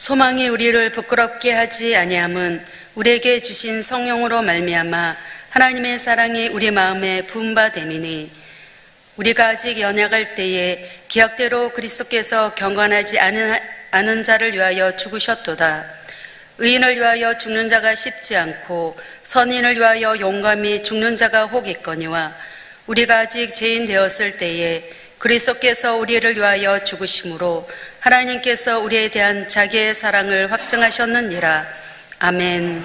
소망이 우리를 부끄럽게 하지 아니함은 우리에게 주신 성령으로 말미암아 하나님의 사랑이 우리 마음에 부은 바 됨이니 우리가 아직 연약할 때에 기약대로 그리스도께서 경건하지 않은 자를 위하여 죽으셨도다. 의인을 위하여 죽는 자가 쉽지 않고 선인을 위하여 용감히 죽는 자가 혹 있거니와 우리가 아직 죄인 되었을 때에 그리스도께서 우리를 위하여 죽으심으로 하나님께서 우리에 대한 자기의 사랑을 확증하셨느니라. 아멘.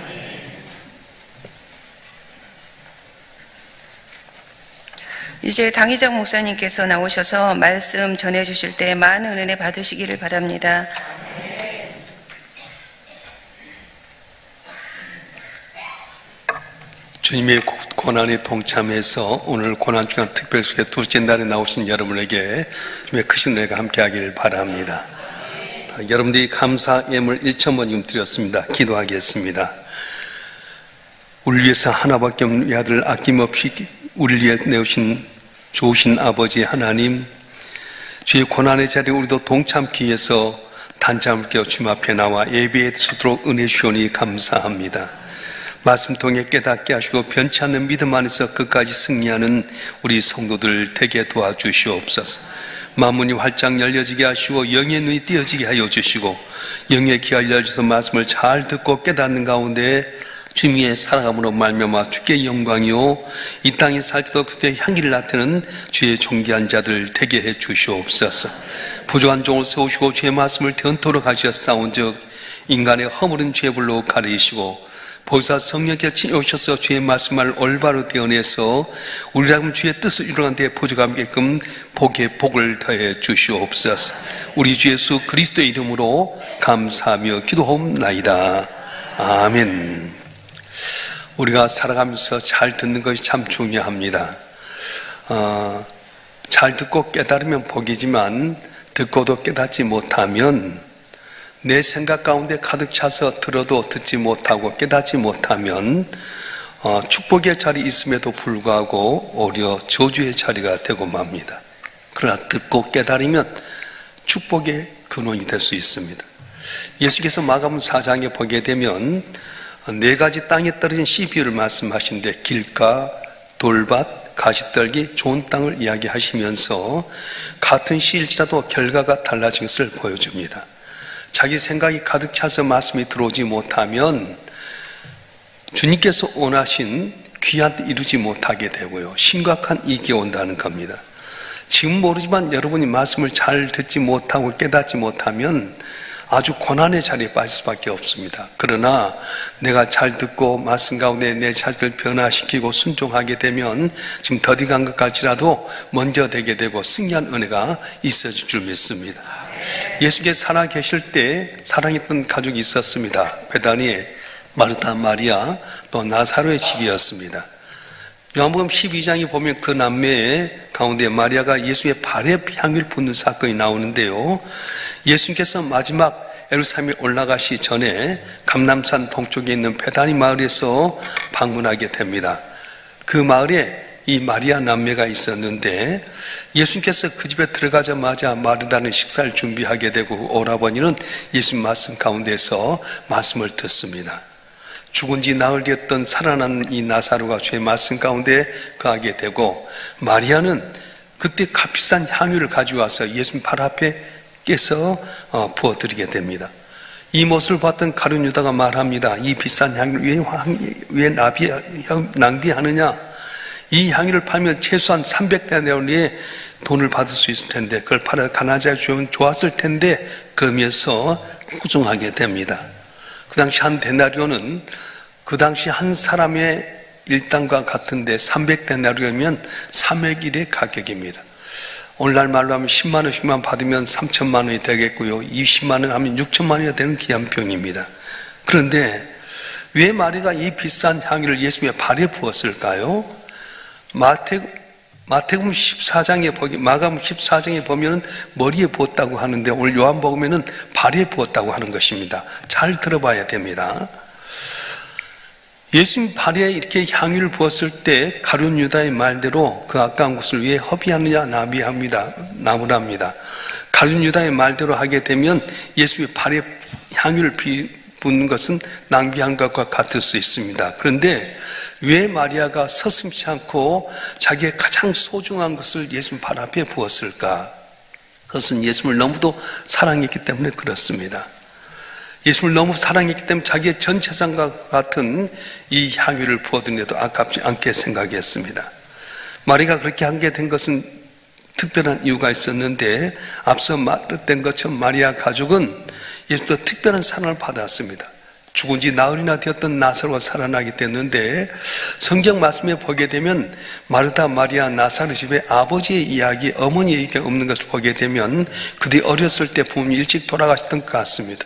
이제 당희정 목사님께서 나오셔서 말씀 전해주실 때 많은 은혜 받으시기를 바랍니다. 주님의 고난에 동참해서 오늘 고난주간 특별수회 둘째 날에 나오신 여러분에게 주님의 크신 은혜가 함께하기를 바랍니다. 여러분들이 감사 예물 1,000원 지금 드렸습니다. 기도하겠습니다. 우리를 위해서 하나밖에 없는 아들 아낌없이 우리를 위해 내오신 좋으신 아버지 하나님, 주의 고난의 자리에 우리도 동참기 위해서 단잠을 깨어 주님 앞에 나와 예배에 서도록 은혜 주오니 감사합니다. 말씀 통해 깨닫게 하시고 변치 않는 믿음 안에서 끝까지 승리하는 우리 성도들 되게 도와주시옵소서. 마음문이 활짝 열려지게 하시고 영의 눈이 띄어지게 하여 주시고 영의 귀가 열려서 말씀을 잘 듣고 깨닫는 가운데 주님의 살아감으로 말미암아 주께 영광이요 이 땅에 살 때도 그때 향기를 나타내는 주의 존귀한 자들 되게 해 주시옵소서. 부족한 종을 세우시고 주의 말씀을 전토록 하셨사온즉 인간의 허물은 죄불로 가리시고 보혜사 성령께 오셔서 주의 말씀을 올바로 되어내서 우리라면 주의 뜻을 이루는 데 보조감게끔 복에 복을 더해 주시옵소서. 우리 주 예수 그리스도의 이름으로 감사하며 기도하옵나이다. 아멘. 우리가 살아가면서 잘 듣는 것이 참 중요합니다. 잘 듣고 깨달으면 복이지만 듣고도 깨닫지 못하면 내 생각 가운데 가득 차서 들어도 듣지 못하고 깨닫지 못하면 축복의 자리 있음에도 불구하고 오히려 저주의 자리가 되고 맙니다. 그러나 듣고 깨달으면 축복의 근원이 될 수 있습니다. 예수께서 마가복음 4장에 보게 되면 4가지 땅에 떨어진 씨 비유를 말씀하시는데 길가, 돌밭, 가시떨기, 좋은 땅을 이야기하시면서 같은 씨일지라도 결과가 달라진 것을 보여줍니다. 자기 생각이 가득 차서 말씀이 들어오지 못하면 주님께서 원하신 귀한 데 이루지 못하게 되고요. 심각한 이익이 온다는 겁니다. 지금 모르지만 여러분이 말씀을 잘 듣지 못하고 깨닫지 못하면 아주 고난의 자리에 빠질 수밖에 없습니다. 그러나 내가 잘 듣고 말씀 가운데 내 자식을 변화시키고 순종하게 되면 지금 더디간 것 같지라도 먼저 되게 되고 승리한 은혜가 있어질 줄 믿습니다. 예수께서 살아 계실 때 사랑했던 가족이 있었습니다. 베다니에 마르타, 마리아, 또 나사로의 집이었습니다. 요한복음 12장에 보면 그 남매의 가운데 마리아가 예수의 발에 향유를 붓는 사건이 나오는데요. 예수님께서 마지막 예루살렘에 올라가시 전에 감람산 동쪽에 있는 베다니 마을에서 방문하게 됩니다. 그 마을에 이 마리아 남매가 있었는데 예수님께서 그 집에 들어가자마자 마르다는 식사를 준비하게 되고 오라버니는 예수님 말씀 가운데서 말씀을 듣습니다. 죽은 지 나흘 되었던 살아난 이 나사로가 주의 말씀 가운데 거하게 되고 마리아는 그때 값비싼 향유를 가져와서 예수님 발 앞에 깨서 부어드리게 됩니다. 이 모습을 봤던 가룟 유다가 말합니다. 이 비싼 향유를 왜 낭비하느냐? 이 향유를 팔면 최소한 300데나리온의 돈을 받을 수 있을 텐데 그걸 팔아 가난자에 주면 좋았을 텐데 그러면서 구정하게 됩니다. 그 당시 한 데나리온은 그 당시 한 사람의 일당과 같은데 300데나리온이면 3의 1의 가격입니다. 오늘날 말로 하면 10만 원씩만 받으면 3천만 원이 되겠고요. 20만 원 하면 6천만 원이 되는 귀한병입니다. 그런데 왜 마리아가 이 비싼 향유를 예수님의 발에 부었을까요? 마태복음 14장에 마가복음 14장에 보면은 머리에 부었다고 하는데 오늘 요한복음에는 발에 부었다고 하는 것입니다. 잘 들어봐야 됩니다. 예수님 발에 이렇게 향유를 부었을 때 가룟 유다의 말대로 그 아까운 것을 왜 허비하느냐 나무랍니다. 가룟 유다의 말대로 하게 되면 예수님의 발에 향유를 붓는 것은 낭비한 것과 같을 수 있습니다. 그런데 왜 마리아가 서슴지 않고 자기의 가장 소중한 것을 예수님 발 앞에 부었을까? 그것은 예수님을 너무도 사랑했기 때문에 그렇습니다. 예수님을 너무 사랑했기 때문에 자기의 전 재산과 같은 이 향유를 부어드는데도 아깝지 않게 생각했습니다. 마리아가 그렇게 하게 된 것은 특별한 이유가 있었는데 앞서 말했던 것처럼 마리아 가족은 예수님도 특별한 사랑을 받았습니다. 죽은 지 나흘이나 되었던 나사로가 살아나게 됐는데 성경 말씀에 보게 되면 마르다, 마리아, 나사로 집의 아버지의 이야기, 어머니의 얘기가 없는 것을 보게 되면 그들이 어렸을 때 부모님이 일찍 돌아가셨던 것 같습니다.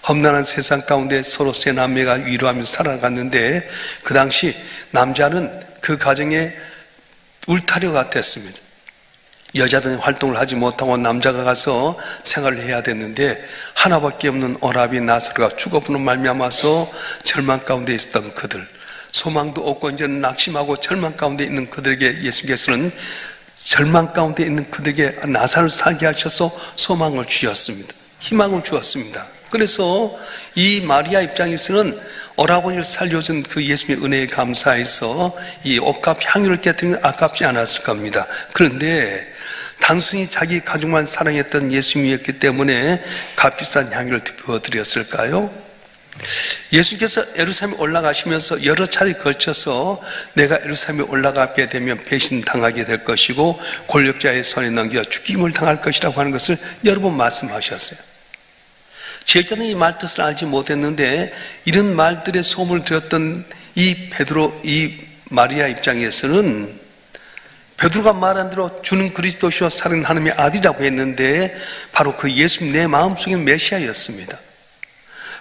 험난한 세상 가운데 서로 세 남매가 위로하면서 살아갔는데 그 당시 남자는 그 가정의 울타리가 됐습니다. 여자들은 활동을 하지 못하고 남자가 가서 생활을 해야 됐는데 하나밖에 없는 오라비 나사로가 죽어보는 말미암아서 절망 가운데 있었던 그들, 소망도 없고 이제는 낙심하고 절망 가운데 있는 그들에게 예수께서는 절망 가운데 있는 그들에게 나사로를 살게 하셔서 소망을 주셨습니다. 희망을 주었습니다. 그래서 이 마리아 입장에서는 오라버니를 살려준 그 예수님의 은혜에 감사해서 이 옷값 향유를 깨뜨리는 게 아깝지 않았을 겁니다. 그런데 단순히 자기 가족만 사랑했던 예수님이었기 때문에 값비싼 향유를 부어드렸을까요? 예수께서 예루살렘에 올라가시면서 여러 차례 걸쳐서 내가 예루살렘에 올라가게 되면 배신당하게 될 것이고 권력자의 손에 넘겨 죽임을 당할 것이라고 하는 것을 여러 번 말씀하셨어요. 제자는 이 말뜻을 알지 못했는데 이런 말들의 소문을 들었던 이 베드로, 이 마리아 입장에서는 베드로가 말한 대로 주는 그리스도시요 살은 하나님의 아들이라고 했는데 바로 그 예수님 내 마음속에 메시아였습니다.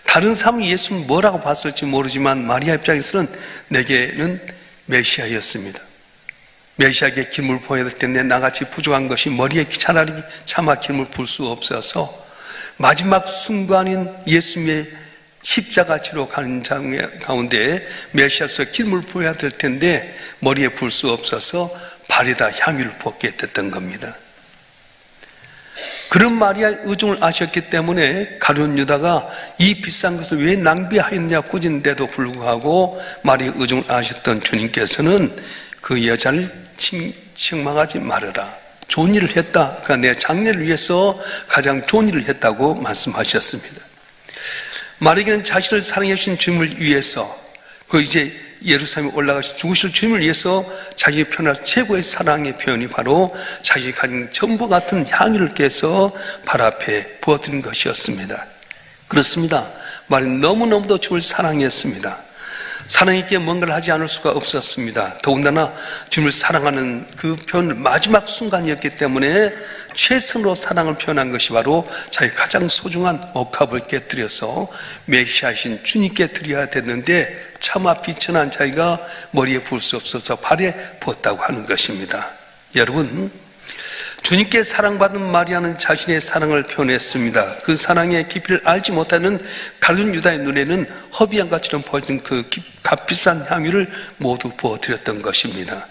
다른 사람이 예수님 뭐라고 봤을지 모르지만 마리아 입장에서는 내게는 메시아였습니다. 메시아에게 기름을 부어야 될 텐데 나같이 부족한 것이 머리에 차라리 차마 기름을 부을 수 없어서 마지막 순간인 예수님의 십자가 지로 가는 장 가운데 메시아로서 기름을 부어야 될 텐데 머리에 부을 수 없어서 발에다 향유를 붓게 됐던 겁니다. 그런 마리아의 의중을 아셨기 때문에 가룟 유다가 이 비싼 것을 왜 낭비하였냐 꾸짖는데도 불구하고 마리아의 의중을 아셨던 주님께서는 그 여자를 책망하지 말아라. 좋은 일을 했다. 그러니까 내 장래를 위해서 가장 좋은 일을 했다고 말씀하셨습니다. 마리아는 자신을 사랑해 주신 주님을 위해서 그 이제 예루살렘에 올라가서 죽으실 주님을 위해서 자기 표현한 최고의 사랑의 표현이 바로 자기 가진 전부 같은 향유를 깨서 발 앞에 부어드린 것이었습니다. 그렇습니다. 마리아는 너무너무도 주님을 사랑했습니다. 사랑 있게 뭔가를 하지 않을 수가 없었습니다. 더군다나 주님을 사랑하는 그 표현 마지막 순간이었기 때문에 최선으로 사랑을 표현한 것이 바로 자기 가장 소중한 옷값을 깨뜨려서 메시아이신 주님께 드려야 됐는데 차마 비천한 자기가 머리에 부을 수 없어서 발에 부었다고 하는 것입니다. 여러분, 주님께 사랑받은 마리아는 자신의 사랑을 표현했습니다. 그 사랑의 깊이를 알지 못하는 가룟 유다의 눈에는 허비향가처럼 보여진 그 값비싼 향유를 모두 부어드렸던 것입니다.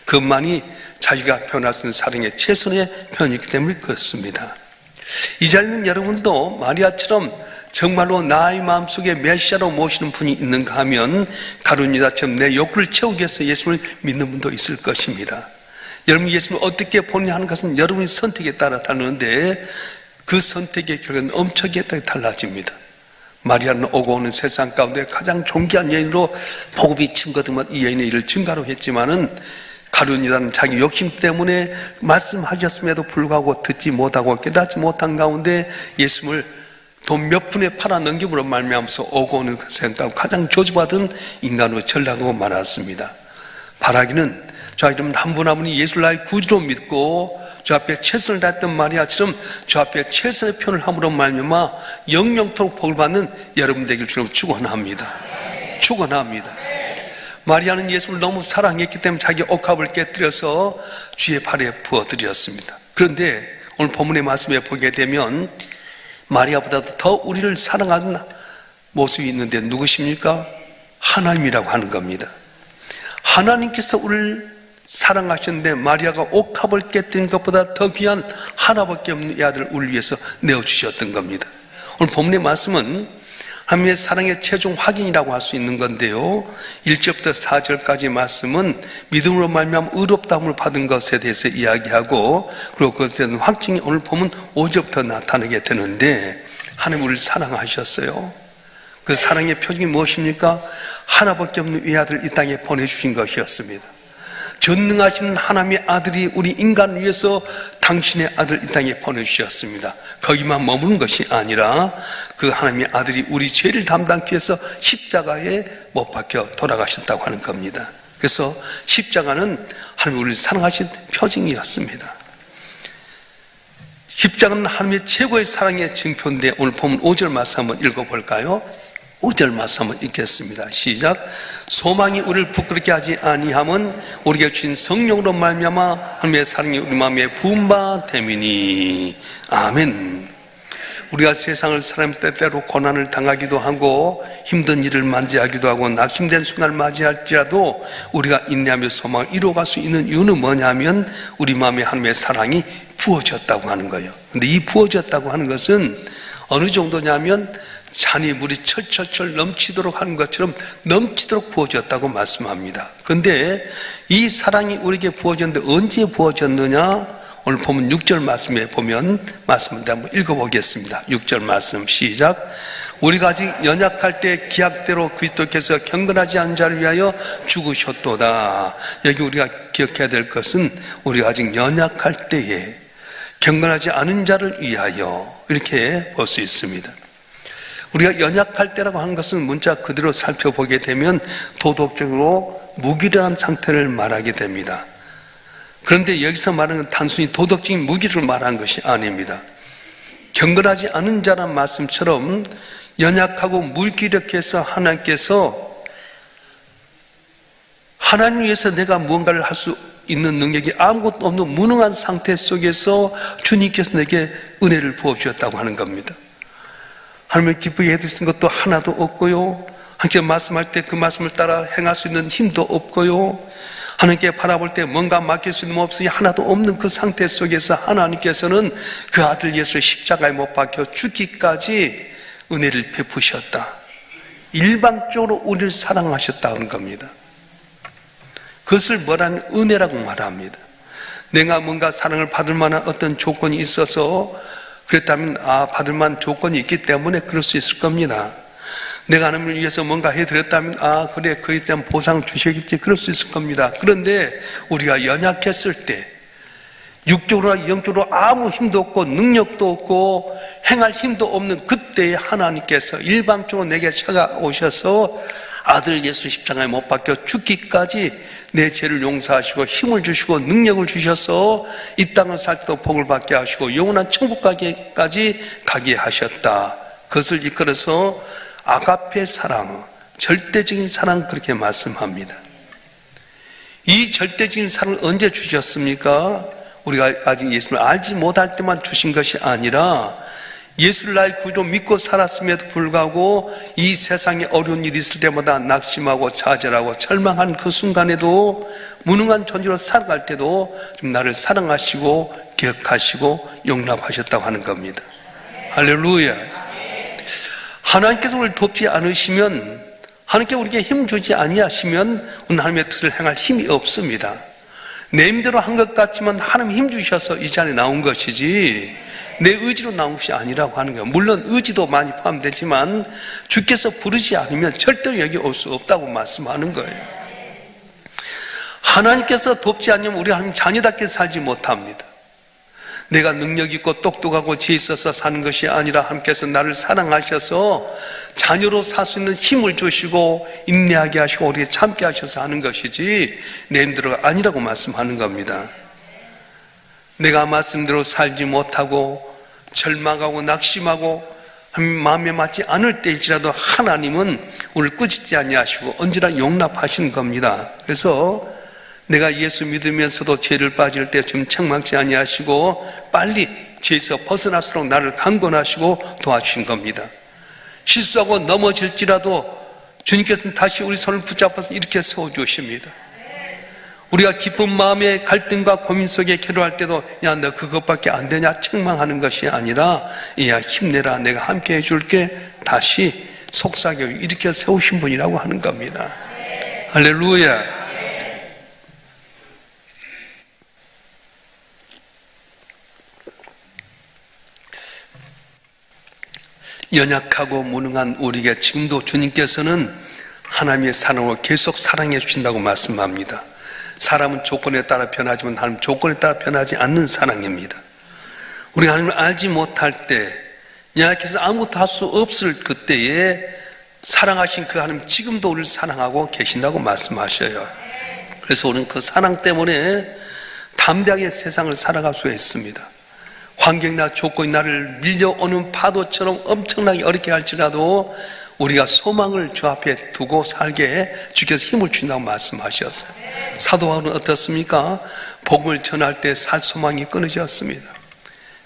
그것만이 자기가 표현할 수 있는 사랑의 최선의 표현이기 때문에 그렇습니다. 이 자리는 여러분도 마리아처럼 정말로 나의 마음속에 메시아로 모시는 분이 있는가 하면 가룟 유다처럼 내 욕구를 채우기 위해서 예수님을 믿는 분도 있을 것입니다. 여러분 예수님을 어떻게 보느냐 하는 것은 여러분의 선택에 따라 다르는데 그 선택의 결과는 엄청나게 달라집니다. 마리아는 오고 오는 세상 가운데 가장 존귀한 여인으로 복음이 증거되면 이 여인의 일을 증가로 했지만은 가룟 유다는 자기 욕심 때문에 말씀하셨음에도 불구하고 듣지 못하고 깨닫지 못한 가운데 예수님을 돈 몇 푼에 팔아 넘김으로 말미암아서 오고 오는 세상 가운데 가장 저주받은 인간으로 전락하고 말았습니다. 바라기는 저 여러분 한 분 한 분이 예수를 나의 구주로 믿고 저 앞에 최선을 다했던 마리아처럼 저 앞에 최선의 표현을 함으로 말미암아 영영토록 복을 받는 여러분 되길 주로 축원합니다. 축원합니다. 마리아는 예수를 너무 사랑했기 때문에 자기 옷값을 깨뜨려서 주의 발에 부어드렸습니다. 그런데 오늘 본문의 말씀에 보게 되면 마리아보다도 더 우리를 사랑하는 모습이 있는데 누구십니까? 하나님이라고 하는 겁니다. 하나님께서 우리를 사랑하셨는데 마리아가 옷값을 깨뜨린 것보다 더 귀한 하나밖에 없는 이 아들을 우리를 위해서 내어주셨던 겁니다. 오늘 본문의 말씀은 하나님의 사랑의 최종 확인이라고 할 수 있는 건데요. 1절부터 4절까지 말씀은 믿음으로 말미암아 의롭다함을 받은 것에 대해서 이야기하고, 그리고 그것에 대한 확증이 오늘 보면 5절부터 나타나게 되는데, 하나님 우리를 사랑하셨어요. 그 사랑의 표징이 무엇입니까? 하나밖에 없는 외아들 이 땅에 보내주신 것이었습니다. 전능하신 하나님의 아들이 우리 인간을 위해서 당신의 아들 이 땅에 보내주셨습니다. 거기만 머무는 것이 아니라 그 하나님의 아들이 우리 죄를 담당하기 위해서 십자가에 못 박혀 돌아가셨다고 하는 겁니다. 그래서 십자가는 하나님 우리를 사랑하신 표징이었습니다. 십자가는 하나님의 최고의 사랑의 증표인데, 오늘 보면 5절 말씀 한번 읽어볼까요? 5절 말씀 한번 읽겠습니다. 시작. 소망이 우리를 부끄럽게 하지 아니함은 우리에게 주신 성령으로 말미암아 하나님의 사랑이 우리 마음에 부은 바 됨이니. 아멘. 우리가 세상을 살아가면서 때때로 고난을 당하기도 하고 힘든 일을 맞이하기도 하고 낙심된 순간을 맞이할지라도 우리가 인내하며 소망을 이루어갈 수 있는 이유는 뭐냐면 우리 마음에 하나님의 사랑이 부어졌다고 하는 거예요. 근데 이 부어졌다고 하는 것은 어느 정도냐면 잔이 물이 철철철 넘치도록 하는 것처럼 넘치도록 부어졌다고 말씀합니다. 그런데 이 사랑이 우리에게 부어졌는데 언제 부어졌느냐? 오늘 보면 6절 말씀에 보면 말씀을 한번 읽어보겠습니다. 6절 말씀 시작. 우리가 아직 연약할 때 기약대로 그리스도께서 경건하지 않은 자를 위하여 죽으셨도다. 여기 우리가 기억해야 될 것은 우리가 아직 연약할 때에 경건하지 않은 자를 위하여, 이렇게 볼 수 있습니다. 우리가 연약할 때라고 하는 것은 문자 그대로 살펴보게 되면 도덕적으로 무기력한 상태를 말하게 됩니다. 그런데 여기서 말하는 건 단순히 도덕적인 무기를 말하는 것이 아닙니다. 경건하지 않은 자란 말씀처럼 연약하고 무기력해서 하나님께서 하나님 위해서 내가 무언가를 할 수 있는 능력이 아무것도 없는 무능한 상태 속에서 주님께서 내게 은혜를 부어주셨다고 하는 겁니다. 하나님을 기쁘게 해주신 것도 하나도 없고요, 하나님께 말씀할 때 그 말씀을 따라 행할 수 있는 힘도 없고요, 하나님께 바라볼 때 뭔가 맡길 수 있는 몹쓸이 하나도 없는 그 상태 속에서 하나님께서는 그 아들 예수의 십자가에 못 박혀 죽기까지 은혜를 베푸셨다. 일방적으로 우리를 사랑하셨다는 겁니다. 그것을 뭐라는 은혜라고 말합니다. 내가 뭔가 사랑을 받을 만한 어떤 조건이 있어서 그랬다면 받을 만한 조건이 있기 때문에 그럴 수 있을 겁니다. 내가 하나님을 위해서 뭔가 해드렸다면 그래, 그에 대한 보상을 주시겠지, 그럴 수 있을 겁니다. 그런데 우리가 연약했을 때 육적으로나 영적으로 아무 힘도 없고 능력도 없고 행할 힘도 없는 그때에 하나님께서 일방적으로 내게 찾아오셔서 아들 예수 십자가에 못 박혀 죽기까지 내 죄를 용서하시고 힘을 주시고 능력을 주셔서 이 땅을 살 때도 복을 받게 하시고 영원한 천국까지 가게 하셨다. 그것을 이끌어서 아가페 사랑, 절대적인 사랑, 그렇게 말씀합니다. 이 절대적인 사랑을 언제 주셨습니까? 우리가 아직 예수를 알지 못할 때만 주신 것이 아니라 예수를 나의 구주로 믿고 살았음에도 불구하고 이 세상에 어려운 일이 있을 때마다 낙심하고 좌절하고 절망한 그 순간에도 무능한 존재로 살아갈 때도 좀 나를 사랑하시고 기억하시고 용납하셨다고 하는 겁니다. 할렐루야. 하나님께서 우리를 돕지 않으시면, 하나님께 우리에게 힘 주지 아니하시면 하나님의 뜻을 행할 힘이 없습니다. 내 힘대로 한 것 같지만 하나님 힘 주셔서 이 자리에 나온 것이지 내 의지로 나온 것이 아니라고 하는 거예요. 물론 의지도 많이 포함되지만 주께서 부르지 않으면 절대로 여기 올 수 없다고 말씀하는 거예요. 하나님께서 돕지 않으면 우리 하나님 자녀답게 살지 못합니다. 내가 능력 있고 똑똑하고 지혜 있어서 사는 것이 아니라 하나님께서 나를 사랑하셔서 자녀로 살 수 있는 힘을 주시고 인내하게 하시고 우리에게 참게 하셔서 하는 것이지 내 힘대로가 아니라고 말씀하는 겁니다. 내가 말씀대로 살지 못하고 절망하고 낙심하고 마음에 맞지 않을 때일지라도 하나님은 우리를 꾸짖지 아니하시고 언제나 용납하시는 겁니다. 그래서 내가 예수 믿으면서도 죄를 빠질 때 좀 책망치 아니하시고 빨리 죄에서 벗어날수록 나를 강권하시고 도와주신 겁니다. 실수하고 넘어질지라도 주님께서는 다시 우리 손을 붙잡아서 이렇게 세워주십니다. 우리가 기쁜 마음에 갈등과 고민 속에 괴로워할 때도 야, 너 그것밖에 안 되냐 책망하는 것이 아니라 야, 힘내라, 내가 함께 해줄게, 다시 속삭여 일으켜 세우신 분이라고 하는 겁니다. 할렐루야. 연약하고 무능한 우리에게 지금도 주님께서는 하나님의 사랑으로 계속 사랑해 주신다고 말씀합니다. 사람은 조건에 따라 변하지만 하나님은 조건에 따라 변하지 않는 사랑입니다. 우리가 하나님을 알지 못할 때, 연약해서 아무것도 할 수 없을 그때에 사랑하신 그 하나님 지금도 우리를 사랑하고 계신다고 말씀하셔요. 그래서 우리는 그 사랑 때문에 담대하게 세상을 살아갈 수가 있습니다. 환경이나 조건이 나를 밀려오는 파도처럼 엄청나게 어렵게 할지라도 우리가 소망을 주 앞에 두고 살게 주께서 힘을 준다고 말씀하셨어요. 사도 바울은 어떻습니까? 복음을 전할 때 살 소망이 끊어졌습니다.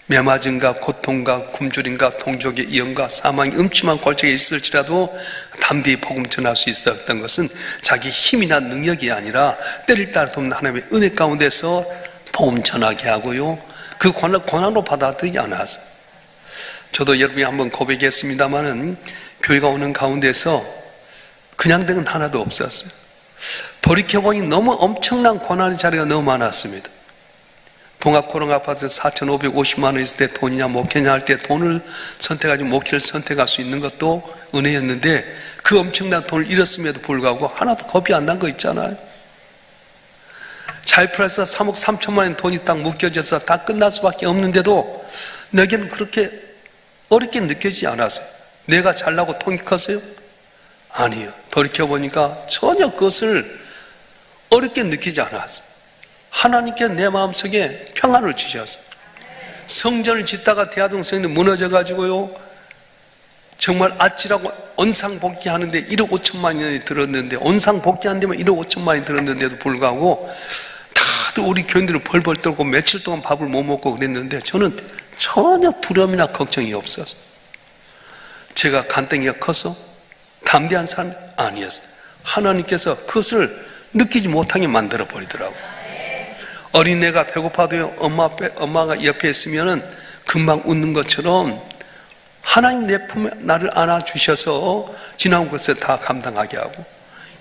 매맞음과 고통과 굶주림과 동족의 위험과 사망이 음침한 골짜기에 있을지라도 담대히 복음 전할 수 있었던 것은 자기 힘이나 능력이 아니라 때를 따라 돕는 하나님의 은혜 가운데서 복음 전하게 하고요, 그 고난으로 받아들이지 않았어요. 저도 여러분이 한번 고백했습니다마는 교회가 오는 가운데서 그냥 된 건 하나도 없었어요. 돌이켜보니 너무 엄청난 고난의 자리가 너무 많았습니다. 동학코롱 아파트 4,550만 원 있을 때 돈이냐 목회냐 할 때 돈을 선택하지 목회를 선택할 수 있는 것도 은혜였는데 그 엄청난 돈을 잃었음에도 불구하고 하나도 겁이 안 난 거 있잖아요. 자이프라에서 3억 3천만 원 돈이 딱 묶여져서 다 끝날 수밖에 없는데도 내게는 그렇게 어렵게 느껴지지 않았어요. 내가 잘나고 통이 컸어요? 아니에요. 돌이켜보니까 전혀 그것을 어렵게 느끼지 않았어요. 하나님께 내 마음속에 평안을 주셨어요. 성전을 짓다가 대하동 성전이 무너져가지고요, 정말 아찔하고 온상복귀 하는데 1억 5천만 원이 들었는데, 온상복귀 하는 데만 1억 5천만 원이 들었는데도 불구하고 다들 우리 교인들은 벌벌 떨고 며칠 동안 밥을 못 먹고 그랬는데 저는 전혀 두려움이나 걱정이 없었어요. 제가 간땡이가 커서 담대한 사람이 아니었어요. 하나님께서 그것을 느끼지 못하게 만들어 버리더라고요. 어린애가 배고파도 엄마가 옆에 있으면은 금방 웃는 것처럼 하나님 내 품에 나를 안아주셔서 지나온 것을 다 감당하게 하고,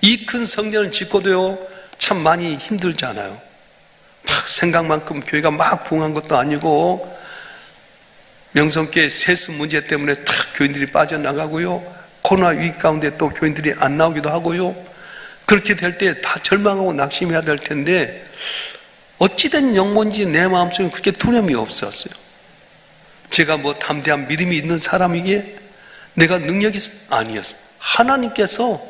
이 큰 성전을 짓고도요 참 많이 힘들잖아요. 막 생각만큼 교회가 막 부흥한 것도 아니고, 명성교회 세습 문제 때문에 탁 교인들이 빠져나가고요, 코로나 위기 가운데 또 교인들이 안 나오기도 하고요. 그렇게 될 때 다 절망하고 낙심해야 될 텐데 어찌된 영혼인지 내 마음속에 그렇게 두려움이 없었어요. 제가 뭐 담대한 믿음이 있는 사람이기에 내가 능력이 아니었어요. 하나님께서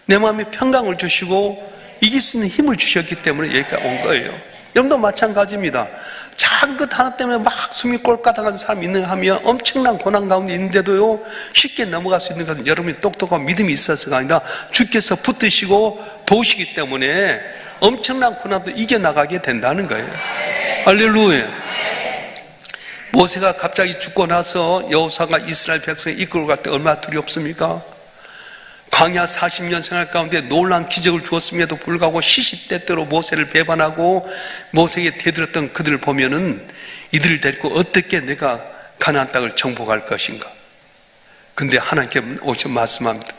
내 마음에 평강을 주시고 이길 수 있는 힘을 주셨기 때문에 여기까지 온 거예요. 여러분도 마찬가지입니다. 작은 것 하나 때문에 막 숨이 꼴까닥한 사람이 있는 하면 엄청난 고난 가운데 있는데도요 쉽게 넘어갈 수 있는 것은 여러분이 똑똑한 믿음이 있어서가 아니라 주께서 붙드시고 도우시기 때문에 엄청난 고난도 이겨나가게 된다는 거예요. 할렐루야. 모세가 갑자기 죽고 나서 여호수아가 이스라엘 백성을 이끌고 갈 때 얼마나 두렵습니까? 광야 40년 생활 가운데 놀라운 기적을 주었음에도 불구하고 시시때때로 모세를 배반하고 모세에게 대들었던 그들을 보면은 이들을 데리고 어떻게 내가 가나안 땅을 정복할 것인가. 근데 하나님께 오셔 말씀합니다.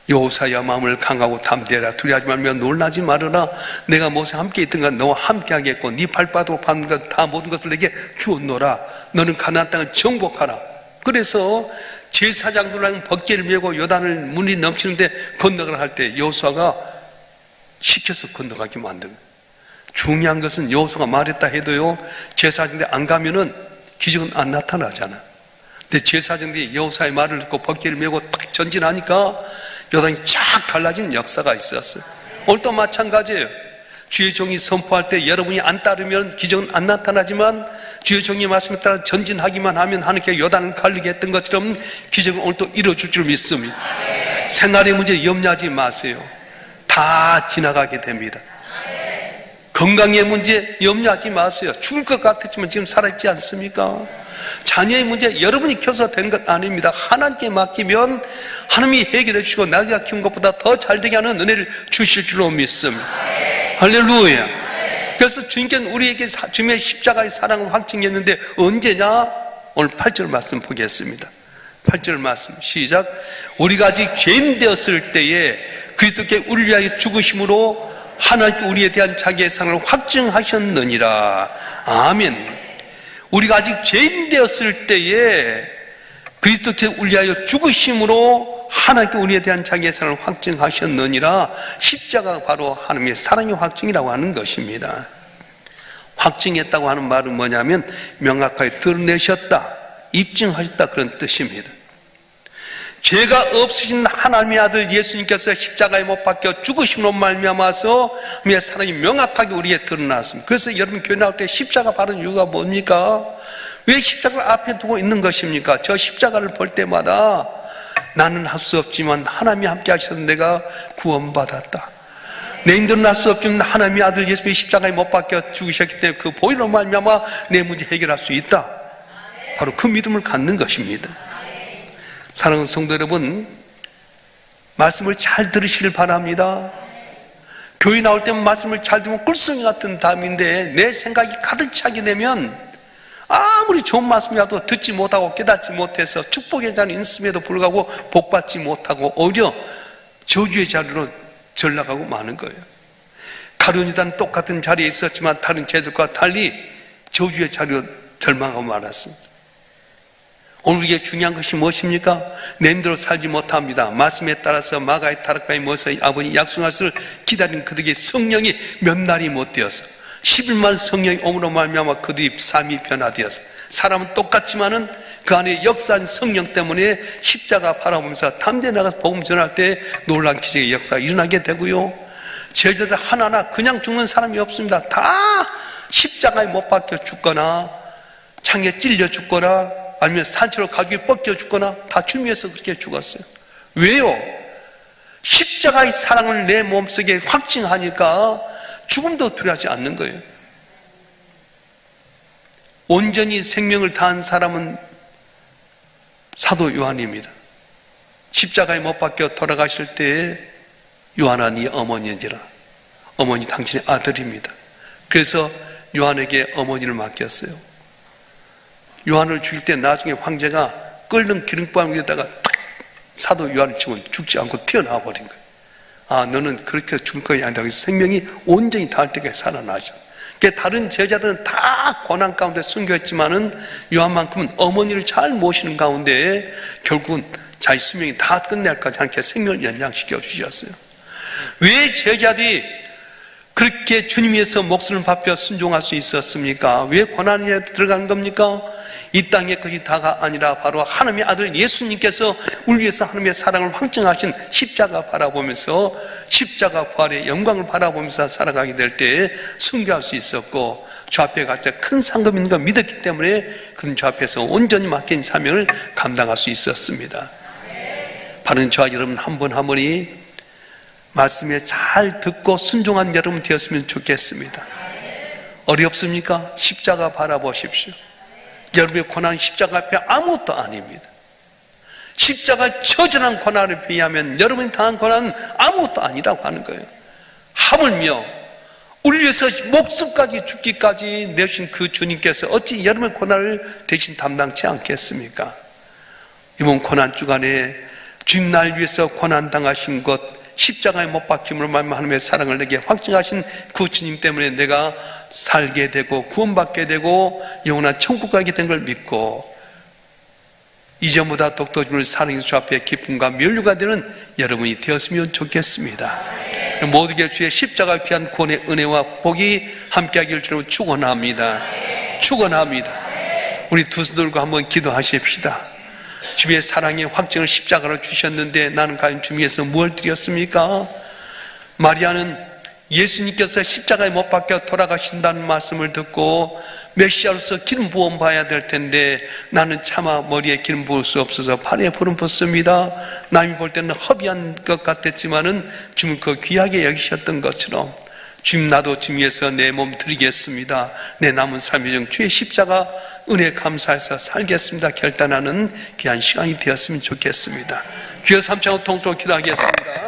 여호수아야, 마음을 강하고 담대해라. 두려워하지 말며 놀라지 말아라. 내가 모세와 함께 있던가 너와 함께 하겠고 네 발바닥으로 밟는 것 다 모든 것을 내게 주었노라. 너는 가나안 땅을 정복하라. 그래서 제사장들랑 벗개를 메고 요단을 물이 넘치는데 건너가라 할 때 여호수아가 시켜서 건너가게 만든 거예요. 중요한 것은 여호수아가 말했다 해도요 제사장들 안 가면은 기적은 안 나타나잖아. 근데 제사장들이 여호수아의 말을 듣고 벗개를 메고 딱 전진하니까 요단이 쫙 갈라진 역사가 있었어요. 오늘도 마찬가지예요. 주의 종이 선포할 때 여러분이 안 따르면 기적은 안 나타나지만 주의 종의 말씀에 따라 전진하기만 하면 하나님께 요단을 갈리게 했던 것처럼 기적은 오늘 또 이루어질 줄 믿습니다. 생활의 문제 염려하지 마세요. 다 지나가게 됩니다. 건강의 문제 염려하지 마세요. 죽을 것 같았지만 지금 살아있지 않습니까? 자녀의 문제 여러분이 켜서 된 것 아닙니다. 하나님께 맡기면 하나님이 해결해 주시고 나가 키운 것보다 더 잘되게 하는 은혜를 주실 줄로 믿습니다. 할렐루야. 그래서 주님께는 우리에게 주님의 십자가의 사랑을 확증했는데 언제냐? 오늘 8절 말씀 보겠습니다. 8절 말씀 시작. 우리가 아직 죄인 되었을 때에 그리스도께 우리를 위하여 죽으심으로 하나님께 우리에 대한 자기의 사랑을 확증하셨느니라. 아멘. 우리가 아직 죄인 되었을 때에 그리스도께 우리를 위하여 죽으심으로 하나님께 우리에 대한 자기의 사랑을 확증하셨느니라. 십자가가 바로 하나님의 사랑의 확증이라고 하는 것입니다. 확증했다고 하는 말은 뭐냐면 명확하게 드러내셨다, 입증하셨다, 그런 뜻입니다. 죄가 없으신 하나님의 아들 예수님께서 십자가에 못 박혀 죽으심으로 말미암아서 우리의 사랑이 명확하게 우리에 드러났습니다. 그래서 여러분 교회 나올 때 십자가 바른 이유가 뭡니까? 왜 십자가를 앞에 두고 있는 것입니까? 저 십자가를 볼 때마다 나는 할 수 없지만 하나님이 함께 하셔서 내가 구원받았다. 내 힘들은 할 수 없지만 하나님의 아들 예수님이 십자가에 못 박혀 죽으셨기 때문에 그 보혈로 말미암아 내 문제 해결할 수 있다. 바로 그 믿음을 갖는 것입니다. 사랑하는 성도 여러분, 말씀을 잘 들으시길 바랍니다. 교회 나올 때면 말씀을 잘 들으면 꿀송이 같은 담인데 내 생각이 가득 차게 되면 아무리 좋은 말씀이라도 듣지 못하고 깨닫지 못해서 축복의 자리에 있음에도 불구하고 복받지 못하고 오히려 저주의 자리로 전락하고 마는 거예요. 다른 이단은 똑같은 자리에 있었지만 다른 제들과 달리 저주의 자리로 절망하고 말았습니다. 오늘 이게 중요한 것이 무엇입니까? 내 힘대로 살지 못합니다. 말씀에 따라서 마가의 타락바에 모서 아버지 약속하시를 기다린 그들에게 성령이 몇 날이 못 되어서 11만 성령이 오므로 말미암아 그들이 삶이 변화되어서 사람은 똑같지만은 그 안에 역사한 성령 때문에 십자가 바라보면서 담대히 나가서 복음 전할 때 놀라운 기적의 역사가 일어나게 되고요. 제자들 하나하나 그냥 죽는 사람이 없습니다. 다 십자가에 못 박혀 죽거나 창에 찔려 죽거나 아니면 산채로 가죽이 벗겨 죽거나 다 주님께서 그렇게 죽었어요. 왜요? 십자가의 사랑을 내 몸속에 확증하니까 죽음도 두려워하지 않는 거예요. 온전히 생명을 다한 사람은 사도 요한입니다. 십자가에 못 박혀 돌아가실 때에 요한아 네 어머니인지라, 어머니 당신의 아들입니다. 그래서 요한에게 어머니를 맡겼어요. 요한을 죽일 때 나중에 황제가 끓는 기름방 위에다가 사도 요한을 치고 죽지 않고 튀어나와 버린 거예요. 아, 너는 그렇게 죽을 것이 아니다. 생명이 온전히 닿을 때까지 살아나셔. 다른 제자들은 다 고난 가운데 순교했지만은 요한만큼은 어머니를 잘 모시는 가운데 결국은 자기 수명이 다 끝날까지 함께 생명을 연장시켜 주셨어요. 왜 제자들이 그렇게 주님 위해서 목숨을 바쳐 순종할 수 있었습니까? 왜 고난에 들어간 겁니까? 이 땅의 것이 다가 아니라 바로 하나님의 아들 예수님께서 우리 위해서 하나님의 사랑을 확증하신 십자가 바라보면서 십자가 부활의 영광을 바라보면서 살아가게 될 때에 순교할 수 있었고 주 앞에 가서 큰 상급이 있는 걸 믿었기 때문에 그는 주 앞에서 온전히 맡긴 사명을 감당할 수 있었습니다. 바른 저와 여러분 한 분 한 분이 말씀에 잘 듣고 순종한 여러분 되었으면 좋겠습니다. 어렵습니까? 십자가 바라보십시오. 여러분의 고난은 십자가 앞에 아무것도 아닙니다. 십자가 처절한 고난에 비하면 여러분이 당한 고난은 아무것도 아니라고 하는 거예요. 하물며 우리 위해서 목숨까지 죽기까지 내신 그 주님께서 어찌 여러분의 고난을 대신 담당치 않겠습니까? 이번 고난 주간에 주님 날 위해서 고난 당하신 것, 십자가에 못 박힘으로 말미암아 하나님의 사랑을 내게 확증하신 그 주님 때문에 내가 살게 되고 구원받게 되고 영원한 천국 가게 된 걸 믿고 이전보다 독도주를 사랑의 주 앞에 기쁨과 면류가 되는 여러분이 되었으면 좋겠습니다. 모두에게 주의 십자가 귀한 구원의 은혜와 복이 함께하기를 주로 축원합니다. 축원합니다. 우리 두 손 들고 한번 기도하십시다. 주님의 사랑의 확증을 십자가로 주셨는데 나는 과연 주님께서 뭘 드렸습니까? 마리아는 예수님께서 십자가에 못 박혀 돌아가신다는 말씀을 듣고 메시아로서 기름 부음 받아야 될 텐데 나는 차마 머리에 기름 부을 수 없어서 발에 부름 벗습니다. 남이 볼 때는 허비한 것 같았지만은 주님은 그 귀하게 여기셨던 것처럼 주님 나도 주님 위해서 내 몸 드리겠습니다. 내 남은 삶의 중 주의 십자가 은혜 감사해서 살겠습니다. 결단하는 귀한 시간이 되었으면 좋겠습니다. 주여 삼창으로 통수로 기도하겠습니다.